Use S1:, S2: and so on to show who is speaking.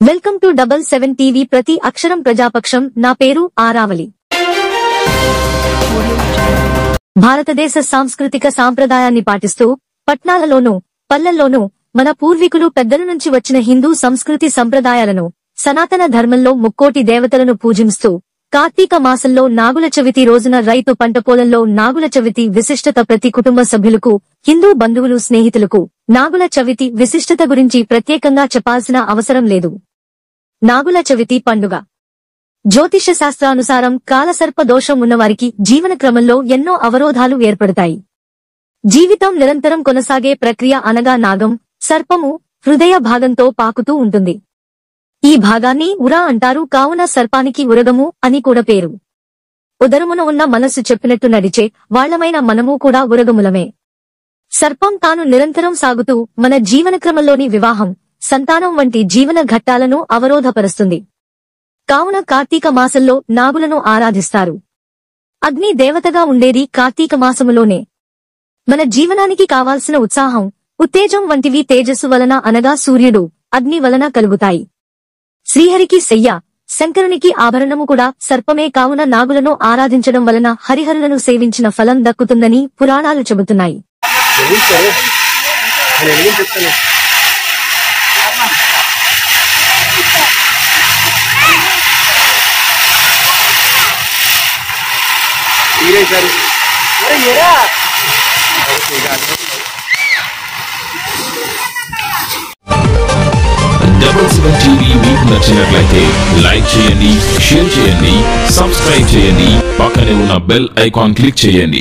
S1: Welcome to 77 TV ప్రతి అక్షరం ప్రజాపక్షం. నా పేరు ఆరావళి. భారతదేశ సాంస్కృతిక సాంప్రదాయాన్ని పాటిస్తూ పట్నాలలోనూ పల్లెల్లోనూ మన పూర్వీకులు పెద్దల నుంచి వచ్చిన హిందూ సంస్కృతి సంప్రదాయాలను, సనాతన ధర్మంలో ముక్కోటి దేవతలను పూజిస్తూ కార్తీక మాసంలో నాగుల చవితి రోజున రైతు పంట పొలంలో నాగుల చవితి విశిష్టత ప్రతి కుటుంబ సభ్యులకు, హిందూ బంధువులు స్నేహితులకు నాగుల చవితి విశిష్టత గురించి ప్రత్యేకంగా చెప్పాల్సిన అవసరం లేదు. నాగుల చవితి పండుగ జ్యోతిష శాస్త్రానుసారం కాలసర్ప దోషం ఉన్నవారికి జీవన క్రమంలో ఎన్నో అవరోధాలు ఏర్పడతాయి. జీవితం నిరంతరం కొనసాగే ప్రక్రియ అనగా నాగం, సర్పము హృదయ భాగంతో పాకుతూ ఉంటుంది. ఈ భాగాన్ని ఉరా అంటారు. కావున సర్పానికి ఉరగము అని కూడా పేరు. ఉదరమున ఉన్న మనస్సు చెప్పినట్టు నడిచే వాళ్లమైన మనము కూడా ఉరగములమే. సర్పం తాను నిరంతరం సాగుతూ మన జీవన క్రమంలోని వివాహం, సంతానం వంటి జీవన ఘట్టాలను అవరోధపరుస్తుంది. కావున కార్తీక మాసంలో నాగులను ఆరాధిస్తారు. అగ్ని దేవతగా ఉండేది కార్తీక మాసములోనే. మన జీవనానికి కావాల్సిన ఉత్సాహం, ఉత్తేజం వంటివి తేజస్సు వలన అనగా సూర్యుడు, అగ్ని వలన కలుగుతాయి. శ్రీహరికి శయ్య, శంకరునికి ఆభరణము కూడా సర్పమే. కావున నాగులను ఆరాధించడం వలన హరిహరులను సేవించిన ఫలం దక్కుతుందని పురాణాలు చెబుతున్నాయి.
S2: డబల్7 టీవీ మీకు నచ్చినట్లయితే లైక్ చేయండి, షేర్ చేయండి, సబ్స్క్రైబ్ చేయండి, పక్కనే ఉన్న బెల్ ఐకాన్ క్లిక్ చేయండి.